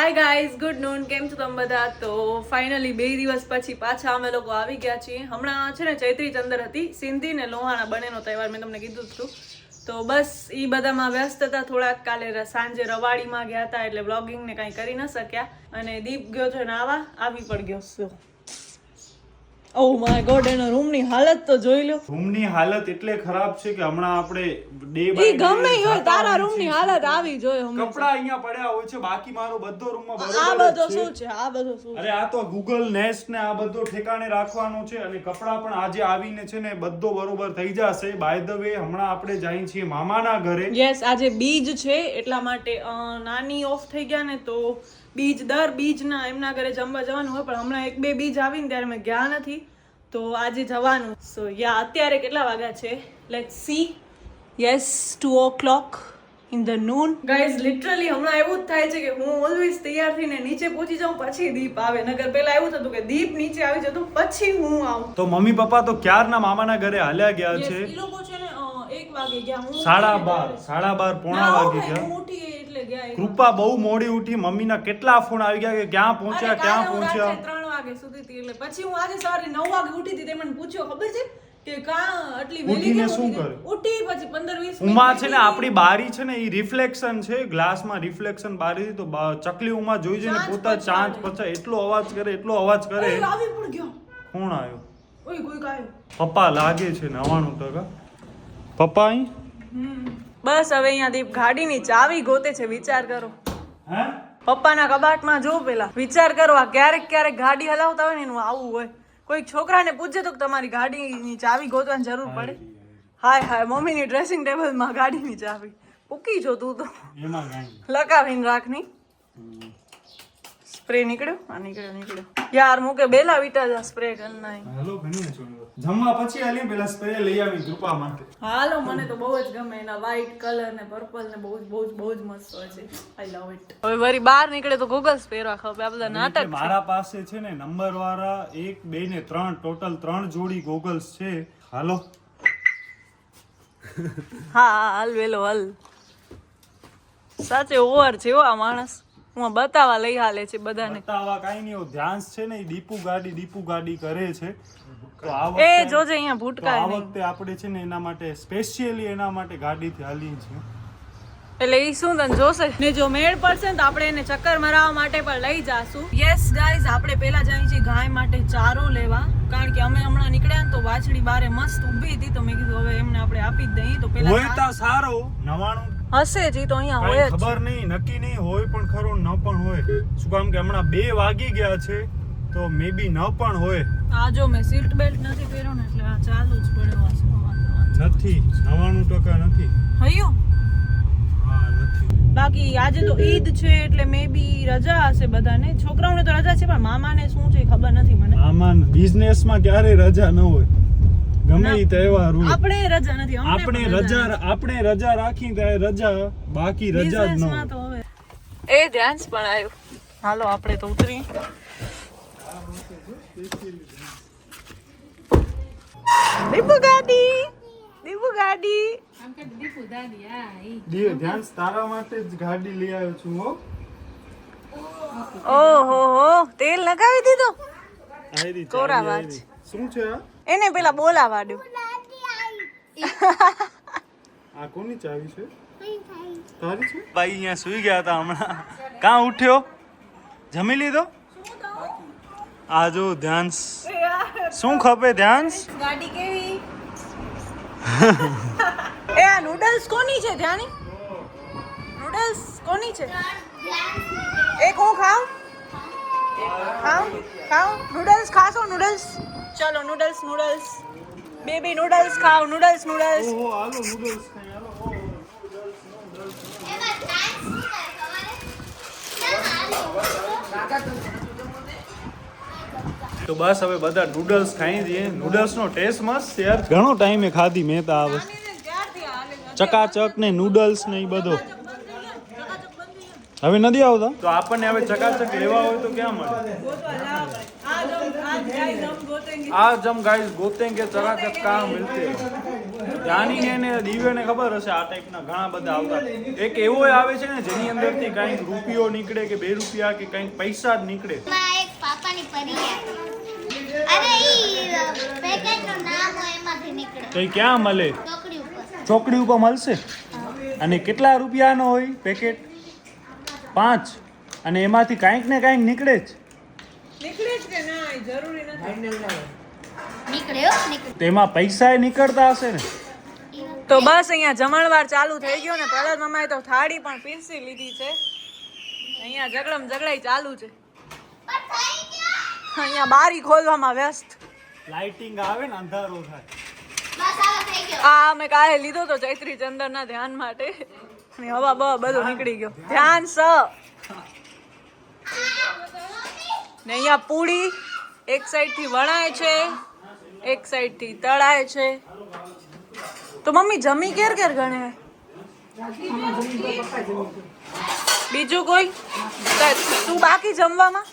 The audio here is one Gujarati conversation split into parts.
Hi guys, good noon. કેમ છો તમે બધા? તો ફાઇનલી 2 દિવસ પછી પાછા અમે લોકો આવી ગયા છીએ. હમણાં છે ને ચૈત્રી ચંદર હતી, સિંધી ને લોહાણા બંનેનો તહેવાર મેં તમને કીધું હતું. તો બસ એ બધામાં વ્યસ્ત હતા. થોડાક કાલે સાંજે રવાડીમાં ગયા હતા એટલે વ્લોગિંગ ને કાંઈ કરી ન શક્યા. અને દીપ ગયો છે નાવા, આવી પણ ગયો છો. ઓ માય ગોડ, એનો રૂમની હાલત તો જોઈ લો. રૂમની હાલત એટલે ખરાબ છે કે હમણાં આપણે ડે ઈ ગમે ઈ હોય, તારા રૂમની હાલત આવી જોઈએ. કપડા અહીંયા પડ્યા હોય છે, બાકી મારો બધો રૂમમાં આ બધો શું છે? આ બધો શું? અરે આ તો ગૂગલ નેસ્ટ ને આ બધો ઠેકાણે રાખવાનો છે. અને કપડા પણ આજે આવીને છે ને બધો બરોબર થઈ જશે. બાય ધ વે હમણાં આપણે જઈએ છીએ મામાના ઘરે. યસ, આજે બીજ છે એટલા માટે નાની ઓફ થઈ ગયા ને, તો બીજ દર બીજના એમના ઘરે જમવા જવાનું હોય, પણ હમણાં 1-2 બીજ આવીને ત્યારે મેં ગયા નથી, તો આજે જવાનું. સો યા અત્યારે કેટલા વાગ્યા છે? Let's see. Yes, 2 o'clock in the noon. Guys, literally હમણાં એવું જ થાય છે કે હું ઓલવેઝ તૈયાર થઈને નીચે પહોંચી જાઉં પછી દીપ આવે. નગર પહેલા એવું થતું કે દીપ નીચે આવી જતું પછી હું આવું. તો મમ્મી પપ્પા તો ક્યારના મામાના ઘરે હાલ્યા ગયા છે. ઈ લોકો છે ને 1 વાગે ગયા. હું 12:30 પોણા વાગે ગયા. હું ઉઠી એટલે ગયા. કૃપા બહુ મોડી ઉઠી. મમ્મીના કેટલા ફોન આવી ગયા કે ક્યાં પહોંચ્યા ક્યાં પહોંચ્યા. 3 વાગે સુધી હતી એટલે પછી હું આજે સવારે 9 વાગે ઉઠી હતી. તે મને પૂછ્યો ખબર છે કે કાં આટલી વેલી કેમ શું કરે? ઉઠી પછી 15-20 ઉમા છે ને આપણી બારી છે ને એ રિફ્લેક્શન છે, ગ્લાસમાં રિફ્લેક્શન બારી તો ચકલી ઉમા જોઈ છે ને પોતા ચાંચ પચા એટલો અવાજ કરે આવી પણ ગયો. કોણ આવ્યો? ઓય કોઈ કાયો. પપ્પા લાગે છે 99%. પપ્પા અહીં બસ હવે અહીંયા દીપ ગાડીની ચાવી ગોતે છે. વિચાર કરો. હે પપ્પાના કબાટમાં જો પેલા વિચાર કરો. આ ક્યારેક ગાડી હલાવતા હોય ને એનું આવું હોય. કોઈ છોકરાને પૂછે તો તમારી ગાડીની ચાવી ગોતવાની જરૂર પડે. હાય મમ્મીની ડ્રેસિંગ ટેબલમાં ગાડીની ચાવી પૂકી છો તું તો. એમાં લગાવીને રાખની. સ્પ્રે નીકળ્યો. યાર મુકે બેલા વિટા જા સ્પ્રે કરના. હાલો ઘણી છોડ્યો. જમવા પછી આલી પેલા સ્પ્રે લઈ આવી કૃપા માટે. હાલો, મને તો બહુ જ ગમે એના વ્હાઈટ કલર ને પર્પલ ને બહુ જ મસ્ત હોય છે. આઈ લવ ઇટ. હવે વરી બહાર નીકળે તો ગોગલ્સ પહેરવા ખબર. આ બધા નાટક. મારા પાસે છે ને નંબર વાળા 1, 2 ને 3 ટોટલ 3 જોડી ગોગલ્સ છે. હાલો. હા હાલ વેલો હાલ. સાચે ઓવર છે આ માણસ. હું બતાવવા લઈ હાલે છે બધાને. બતાવવા કાઈ નહીં. ધ્યાન છે ને દીપુ ગાડી કરે છે. તો આ વખતે એ જોજે અહીંયા ભૂટકાય નહીં. આ વખતે આપણે છે ને એના માટે સ્પેશિયલી એના માટે ગાડીથી હાલી છે. એટલે ઈ શું તને જોશે ને, જો મેળ પડશે ને તો આપણે એને ચક્કર મરાવવા માટે પણ લઈ જાશું. યસ ગાઈઝ, આપણે પહેલા જઈએ છીએ ગાય માટે ચારો લેવા, કારણ કે અમે હમણાં નીકળ્યા ને તો વાછડી બારે મસ્ત ઊભી હતી, તો મેં કીધું હવે એમને આપણે આપી જ દઈએ. તો પહેલા હોય તો સારો 99 હશે જ તો અહીંયા હોય જ. ખબર નહીં, નક્કી નહીં હોય પણ ખરો ન પણ હોય. શું કામ કે હમણાં 2 વાગી ગયા છે તો મે બી ન પણ હોય. આ જો મેં સીટ બેલ્ટ નથી પહેર્યો ને એટલે આ ચાલુ જ પડ્યો નથી. 99% નથી હયું. હા નથી. બાકી આજે તો ઈદ છે એટલે મે બી રજા હશે બધાને. છોકરાઓને તો રજા છે પણ મામાને શું છે ખબર નથી મને. મામાન બિઝનેસમાં ક્યારે રજા ન હોય, ગમે એ તહેવાર હોય. આપણે રજા રાખી ત્યારે રજા, બાકી રજા જ ન હોય. તો હવે એ ધ્યાન પણ આવ્યું. હાલો આપણે તો ઉતરી. દીપુ ગાડી ધ્યાન તારા માટે જ ગાડી લઈ આવ્યો છું. ઓહો તેલ લગાવી દીધું. કોરા વાત શું છે? એને પેલા બોલાવા દો. આ કોની ચાવી છે? તારી છે? ભાઈ અહીંયા સુઈ ગયા હતા હમણાં. કાં ઉઠ્યો? જમી લીધો? આ જો ધ્યાન શું ખપે? ધ્યાન ગાડી કેવી? એ આ નૂડલ્સ કોની છે? ધ્યાની નૂડલ્સ કોની છે? એક હું ખાઉં નૂડલ્સ ખાશો? નૂડલ્સ ચલો નૂડલ્સ બેબી નૂડલ્સ ખાઓ. નૂડલ્સ ઓહો હાલો નૂડલ્સ ખાઈ. તો બસ હવે બધા નૂડલ્સ ખાઈ દઈએ. નૂડલ્સ નો ટેસ્ટ મસ્ત યાર. ઘણો ટાઈમે ખાધી મેં તો આ વસ્તુ. ચકાચક ને નૂડલ્સ ને એ બધો હવે નથી આવતા. તો આપણને હવે ચકાચક લેવા હોય તો ક્યાં મળે? आज हम गाइस गोतेंगे चकाचक कहाँ मिलते हैं. ધ્યાની ને દિવ્યને ખબર હશે આ ટાઈપના ઘણા બધા આવતા. એક એવો આવે છે ને જેની અંદરથી કંઈક રૂપિયો નીકળે કે 2 રૂપિયા કે કંઈક પૈસા જ નીકળે. એક પાપાની પરી અરે ઈ પેકેટનું નામ હોય એમાંથી નીકળે. તો એ ક્યાં મળે? ચોકડી ઉપર. ચોકડી ઉપર મળશે. અને કેટલા રૂપિયાનો હોય પેકેટ? 5. અને એમાંથી કાંઈક ને કાંઈક નીકળે જ. નીકળે જ કે ના એ જરૂરી નથી. નીકળે હો નીકળે. તેમાં પૈસા નીકળતા હશે ને. તો બસ અહીંયા જમણવાર ચાલુ થઈ ગયો ને પ્રહલાદ મામાએ તો થાળી પણ પીરસી લીધી છે. અહીંયા ઝઘડાઈ ચાલુ છે. અહીંયા બારી ખોલવામાં વ્યસ્ત. લાઇટિંગ આવે ને અંધારો થાય. બસ આવો થઈ ગયો. આ અમે કાલે લીધો તો ચૈત્રી ચંદરના ધ્યાન માટે. અને હવા બવા બધું નીકળી ગયો. ધ્યાન સ. ને અહીંયા પૂરી એક સાઈડ થી વણાય છે, એક સાઈડ થી તળાય છે. તો મમ્મી જમી કેર ગણે? બીજું કોઈ? તું બાકી જમવામાં?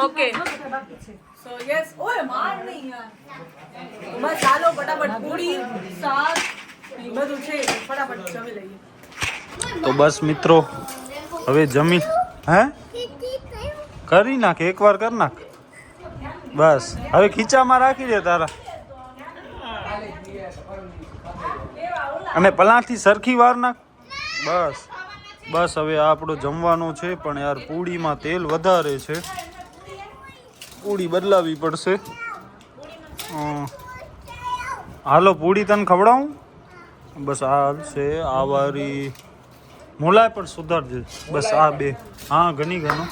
Okay so yes. ઓય માર નહીં યાર. બસ ચાલો ફટાફટ પૂરી શાક એ બધું છે ફટાફટ જમી લઈએ. તો બસ મિત્રો હવે જમી હે કરી નાખ, એકવાર કરી નાખ બસ. હવે ખીચામાં રાખી દે તારા. અને પલાથી સરખી વાર નાખ બસ. બસ હવે આપણો જમવાનો છે પણ યાર પૂડીમાં તેલ વધારે છે. પૂડી બદલાવી પડશે. હાલો પૂડી તને ખવડાવું બસ. આ છે આ વારી મોલાય પણ સુધારજે બસ. આ 2 હા ઘણી ઘણો.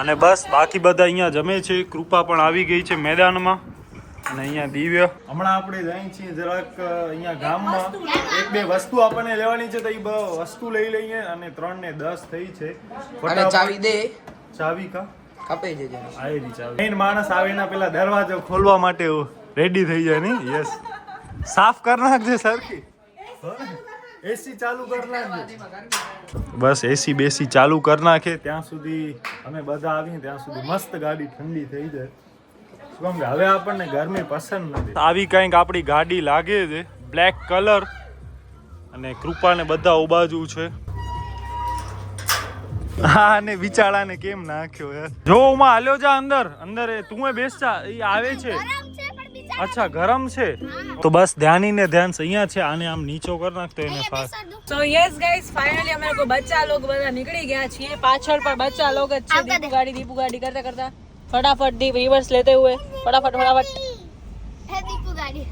અને બસ બાકી બધા અહીંયા જમે છે. કૃપા પણ આવી ગઈ છે મેદાનમાં. અને અહીંયા દિવ્ય હમણાં આપણે જઈએ છીએ જરાક અહીંયા ગામમાં 1-2 વસ્તુ આપણને લેવાની છે તો એ વસ્તુ લઈ લઈએ. અને 3 ને 10 થઈ છે. અને ચાવી દે. ચાવી કા કપાઈ જજે. આવેલી ચાવી. મેઈન માણસ આવે એના પેલા દરવાજો ખોલવા માટે રેડી થઈ જાય ને. યસ સાફ કર નાખજે સરખી. એસી ચાલુ કર નાખજે બસ. એસી બેસી ચાલુ કર નાખે ત્યાં સુધી અમે બધા આવીએ ત્યાં સુધી મસ્ત ગાડી ઠંડી થઈ જાય. શું કે હવે આપણને ગરમી પસંદ નથી. આવી કંઈક આપણી ગાડી લાગે છે બ્લેક કલર. અને કૃપાને બધા ઉબાજુ છે. હા ને વિચારાને કેમ નાખ્યો યાર. જો માં હાલ્યો જા અંદર. અંદર તું બેસ જા. એ આવે છે. અચ્છા ગરમ છે. તો બસ ધ્યાની ને ધ્યાન અહીંયા છે. આને આમ નીચો કર નાખતો એને ફાસ્ટ. સો યસ ગાઈસ ફાઇનલી અમે લોકો બચ્ચા લોગ બધા નીકળી ગયા છીએ. પાછળ પર બચ્ચા લોગ જ છે. દીપુ ગાડી કરતા કરતા फटाफट दीप रिवर्स लेते हुए फटाफट હે દીપુ ગાડી.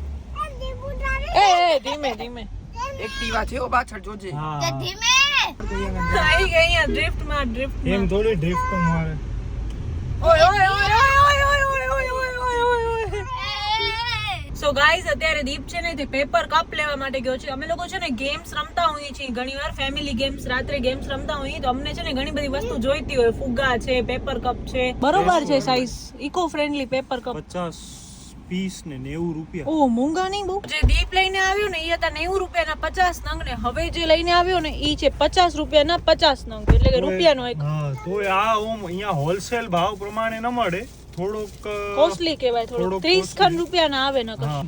ए धीमे धीमे એક્ટિવા છે ઓ પાછળ જોજે. તો ધીમે. आई गई है ड्रिफ्ट में એમ થોડી ડ્રિફ્ટ મારે. ओए ओए ओए ओए ओए ओए ओए ओए ओए સો ગાઈઝ અત્યારે દીપ છે ને તે પેપર કપ લેવા માટે ગયો છે. અમે લોકો છે ને ગેમ્સ રમતા હોઈએ છીએ ઘણીવાર ફેમિલી ગેમ્સ. રાત્રે ગેમ્સ રમતા હોઈએ તો અમને છે ને ઘણી બધી વસ્તુ જોઈતી હોય. ફુગ્ગા છે, પેપર કપ છે. બરોબર છે size. Eco friendly paper cup. 50 piece ને 90 રૂપિયા. ઓ મોંઘા નહીં બહુ. જે દીપ લઈને આવ્યો ને એ હતા 90 રૂપિયાના 50 નંગ ને હવે જે લઈને આવ્યો ને એ છે 50 રૂપિયાના 50 નંગ. એટલે કે રૂપિયાનો એક. હા તો આ અહીંયા હોલસેલ ભાવ પ્રમાણે ન મળે. થોડોક કોસ્ટલી કહેવાય. થોડું 30 ખન રૂપિયાના આવે ને કશું.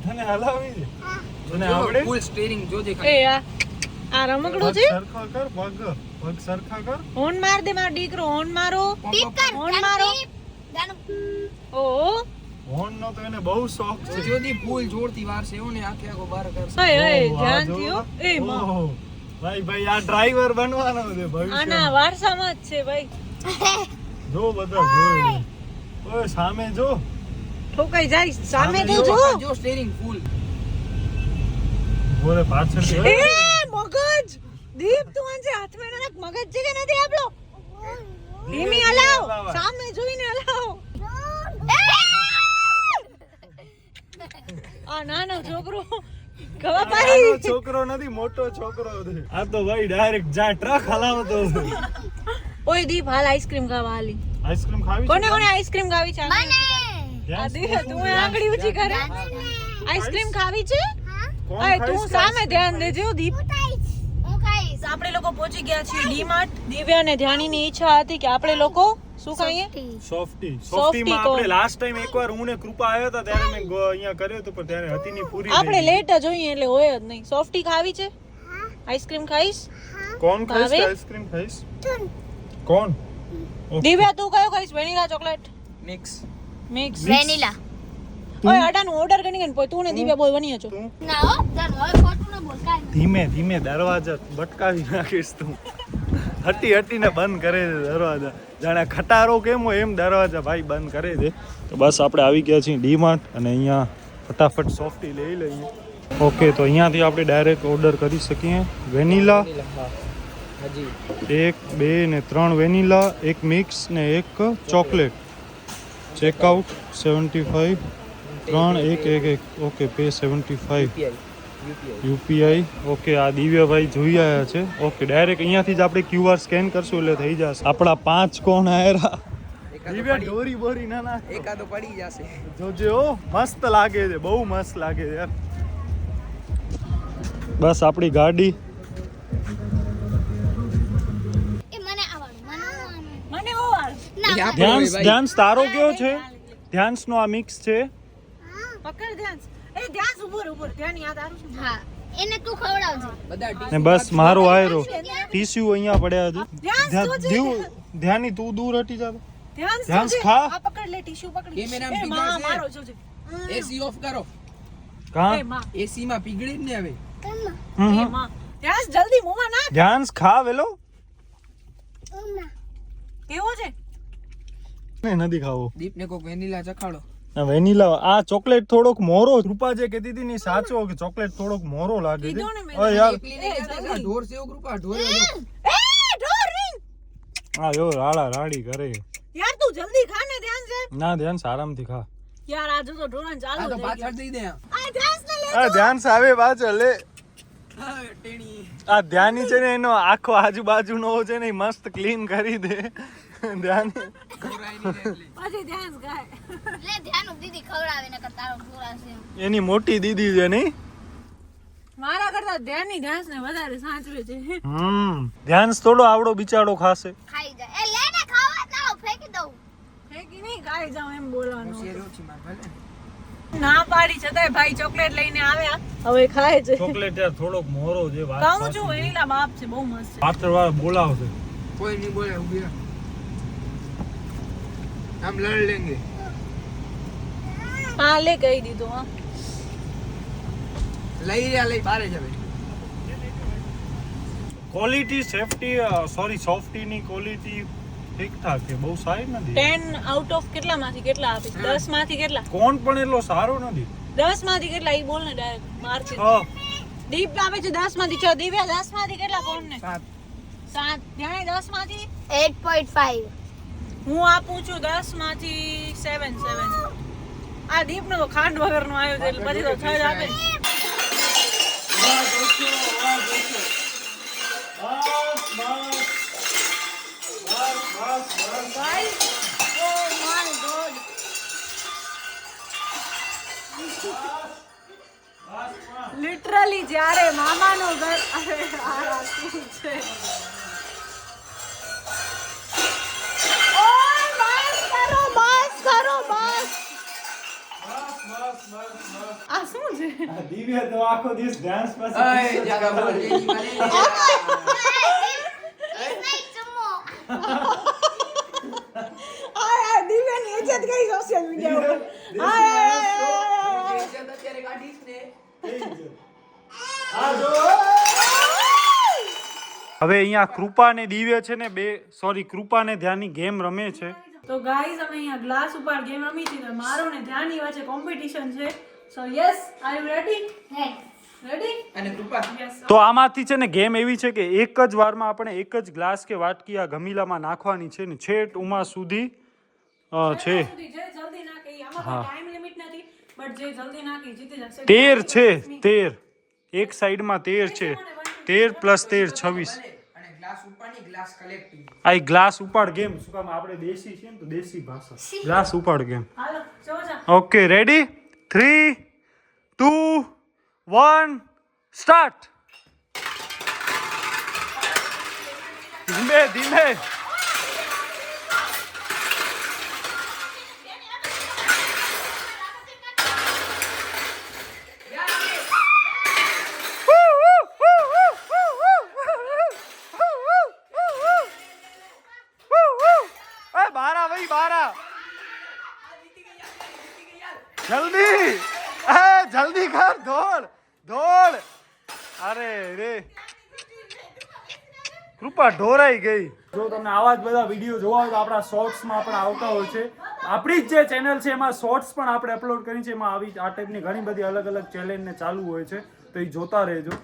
તને હલાવી દે. તને આવડે? ફૂલ સ્ટીરિંગ જોજે એ ખાલી. આ રમકડું છે. સરખા કર પગ સરખા કર. હોર્ન માર દે મારો દીકરો. હોર્ન મારો. સ્પીકર હોર્ન મારો. ઓ હોર્ન નો તો એને બહુ શોખ છે. જોદી ફૂલ જોરથી વારશે એવું ને આખે આખો બાર કરશે. ઓય ઓય ઓહ, આ ધ્યાન જો. થયો. એ માં ઓહો. ભાઈ આ ડ્રાઈવર બનવાનો છે ભવિષ્ય. આના વારસામાં જ છે ભાઈ. જો બધા જોઈ. ઓય સામે જો. ઠોકાઈ જાય. સામે તો જો. જો સ્ટીરિંગ ફૂલ. બોલે પાછળ એ મગજ. દીપ તું આંજે હાથમાં નાખ. મગજ છે કે નથી આપણો? ધીમી હલાવ. સામે જોઈને હલાવ. આ નાનો છોકરો ગવા પાડી. નાનો છોકરો નથી મોટો છોકરો છે. આ તો ભાઈ ડાયરેક્ટ જા ટ્રક હલાવતો છે. ઓય દીપ હાલ આઈસ્ક્રીમ ખાવા હાલી. આઈસ્ક્રીમ ખાવી કોને કોને આઈસ્ક્રીમ ખાવી છે? મને. આ દીપ તું આંગળી ઊંચી કરે. આઈસ્ક્રીમ ખાવી છે? કોણ ઓય તું ખાઈશ સામે ધ્યાન દેજો દીપ. હું ખાઈશ. આપણે લોકો પહોંચી ગયા છીએ ડીમાર્ટ. દિવ્યા અને ધ્યાનીની ઈચ્છા હતી કે આપણે લોકો શું ખાઈએ? સોફ્ટી Softy સોફ્ટીમાં કોણ? આપણે લાસ્ટ ટાઈમ એકવાર હું ને કૃપા આવ્યા હતા ત્યારે મેં અહીંયા કર્યો હતો પણ ત્યારે હતી ની પૂરી આપણે લેટ જ જોઈએ એટલે હોય જ નહીં. સોફ્ટી ખાવી છે? આઈસ્ક્રીમ ખાઈશ? કોણ ખાઈશ ભાવે? આઈસ્ક્રીમ ખાઈશ કોણ દિવ્યા તું કયો ખાઈશ? Vanilla chocolate mix mix vanilla. ઓય અડાનું ઓર્ડર કરી ગઈ ને તું ને દિવ્યા બોલ બની છો. તું ના હો દર હવે ખોટું ન બોલ કાઈ. ધીમે ધીમે દરવાજા બટકાવી નાખીશ તું હટી હટીને બંધ કરે છે દરવાજા જાણે ખટારો કેમ હોય એમ દરવાજા ભાઈ બંધ કરે છે તો બસ આપણે આવી ગયા છીએ ડીમાર્ટ અને અહીંયા ફટાફટ સોફ્ટી લઈ લઈએ ઓકે તો અહીંયાથી આપણે ડાયરેક્ટ ઓર્ડર કરી શકીએ વેનીલા હજી 1 2 ને 3 વેનીલા 1 મિક્સ ને 1 chocolate checkout 75 3 1 1 okay pay 75 UPI okay આ દિવ્યભાઈ જોઈ આવ્યા છે ઓકે ડાયરેક્ટ અહીંયાથી જ આપણે ક્યુઆર સ્કેન કરશું એટલે થઈ જશે આપણા 5 કોણ આયરા દિવ્યા ડોરી બોરી ના ના એકાદો પડી જશે. જોજે ઓ મસ્ત લાગે છે બહુ મસ્ત લાગે છે યાર બસ આપણી ગાડી એ મને આવડું મને બહુ વાર ના ધ્યાન તારો કયો છે ધ્યાનનો આ મિક્સ છે પકડ ધ્યાન. એ ધ્યાન ઉભો ધ્યાન યાદ આરું છું. હા એને તું ખવડાવજે. બધા ને બસ મારો આયરો ટીસ્યુ અહીંયા પડ્યા છે ધ્યાન જોજે. ધ્યાની તું દૂર હટી જા ધ્યાન ધ્યાન જોજે. ખા. આ પકડ લે ટીશ્યુ પકડી. કેમેરામાં એ પીગળશે. માં મારો જોજે. એસી ઓફ કરો. કા એ માં એસી માં પીગળી જ ને હવે. એ માં ધ્યાન જલ્દી મોમાં નાખ. ધ્યાન ખા વેલો કેવો છે? ને નથી ખાવો દીપને કોક વેનીલા ચખાડો. વેનીલા આ ચોકલેટ થોડોક મોરો કૃપા જે કહેતી હતી ની સાચો કે ચોકલેટ થોડોક મોરો લાગે છે કીધું ને મેં. ઓય યાર એકલીને ક્યાં જાય? ઢોર સેવ કૃપા ઢોર એ ઢોર ring. આ જો રાડા રાડી કરે યાર તું જલ્દી ખા ને ધ્યાન છે. ના ધ્યાન આરામથી ખા યાર આ જો તો ઢોરણ આ ચાલુ તો થઈ પાછળ ગયું. દઈ દે. આ ધ્યાન ને લે. આ ધ્યાન આવે પાછળ લે હા ટેણી. આ ધ્યાની છે ને એનો આખો આજુબાજુનો છે ને ઈ મસ્ત ક્લીન કરી દે ધ્યાન ખવડાવીને એટલે. પછી ધ્યાન ખાય. લે ધ્યાન દીદી ખવડાવે ને કરતા ઢોરાશે. એની મોટી દીદી છે નહીં મારા કરતા ધ્યાનની ધ્યાન ને વધારે સાચવે છે. ધ્યાન થોડો આવડો બિચારો ખાશે ખાઈ જાય. એ લે ને ખાવા જ ના ફેંકી દઉં. ફેંકી નહીં ખાઈ જાઉં એમ બોલવાનું. હોશિયાર ઓછી માર ભલે. ના પાડી છતાંય ભાઈ ચોકલેટ લઈને આવ્યા હવે ખાય છે. ચોકલેટ યાર થોડોક મોરો છે વાત કહું છું વેનીલા બાપ છે બહુ મસ્ત છે. પાછળ વાળા બોલાવશે કોઈ નહીં બોલે ઉભી રહે. हम लड़ लेंगे. હા લે કહી દીધું હા. લઈ રહ્યા લઈ બારે જ હવે. ક્વોલિટી સેફટી સોરી સોફ્ટી ની ક્વોલિટી ઠીક ઠાક છે બહુ સારી નથી 10 આઉટ ઓફ કેટલામાંથી કેટલા આપીશ? 10 માંથી કેટલા? કોણ પણ એટલો સારો નથી 10 માંથી કેટલા ઈ બોલ ને ડાયરેક્ટ માર્ક. દીપ આપે છે 10 માંથી 6. દિવ્યા 10 માંથી કેટલા કોણ ને? 7. ધ્યાન 10 માંથી 8.5. હું આપું છું 10 માંથી 7. આ દીપ નો તો ખાંડ વગર નો આવ્યો છે એટલે પછી તો 6 જ આપે. લિટરલી જ્યારે મામાનું ઘર અરે આ શું છે? ઓય બસ કરો આ શું છે? દિવ્ય તો આખો દિવસ ડાન્સ પાસે અય જાગા બોલ જેની માને લે. આ દિવ્યાની ઇજ્જત ગઈ સોશિયલ મીડિયા ઉપર. અત્યારે કાઢીશ ને. હવે અહીંયા કૃપા ને દિવ્ય છે ને કૃપા ને ધ્યાનની ગેમ રમે છે તો ગાઈઝ અમે અહીંયા ગ્લાસ ઉપર ગેમ રમી છે તો મારો ને ધ્યાનની વચ્ચે કોમ્પિટિશન છે. સો yes are you ready? Ready? અને કૃપા યસ. તો આમાંથી છે ને ગેમ એવી છે કે એક જ વારમાં આપણે એક જ ગ્લાસ કે વાટકી આ ગમીલામાં નાખવાની છે ને છેટ ઉમા સુધી છે જે જલ્દી નાખે ઈ આમાં કોઈ ટાઈમ લિમિટ નથી બટ જે જલ્દી નાખે જીતી જશે. 13 છે 13 એક સાઈડમાં 13 છે 13 + 13 26 અને ગ્લાસ ઉપરની ગ્લાસ કલેક્ટિંગ. આ ગ્લાસ ઉપાડ ગેમ શું કામ આપણે દેશી છીએ ને તો દેશી ભાષા ગ્લાસ ઉપાડ ગેમ હાલો જો જા. ઓકે રેડી 3 2 1 સ્ટાર્ટ ધીમે ધીમે જલ્દી જલ્દી કર દોડ દોડ અરે રે કૃપા ઢોરાઈ ગઈ જો તમને આવા જ બધા વિડીયો જોવા હોય તો આપણા શોર્ટ્સમાં પણ આવતા હોય છે આપણી જ જે ચેનલ છે એમાં શોર્ટ્સ પણ આપણે અપલોડ કરી છે એમાં આવી આ ટાઈપની ઘણી બધી અલગ અલગ ચેલેન્જ ને ચાલુ હોય છે તો એ જોતા રહેજો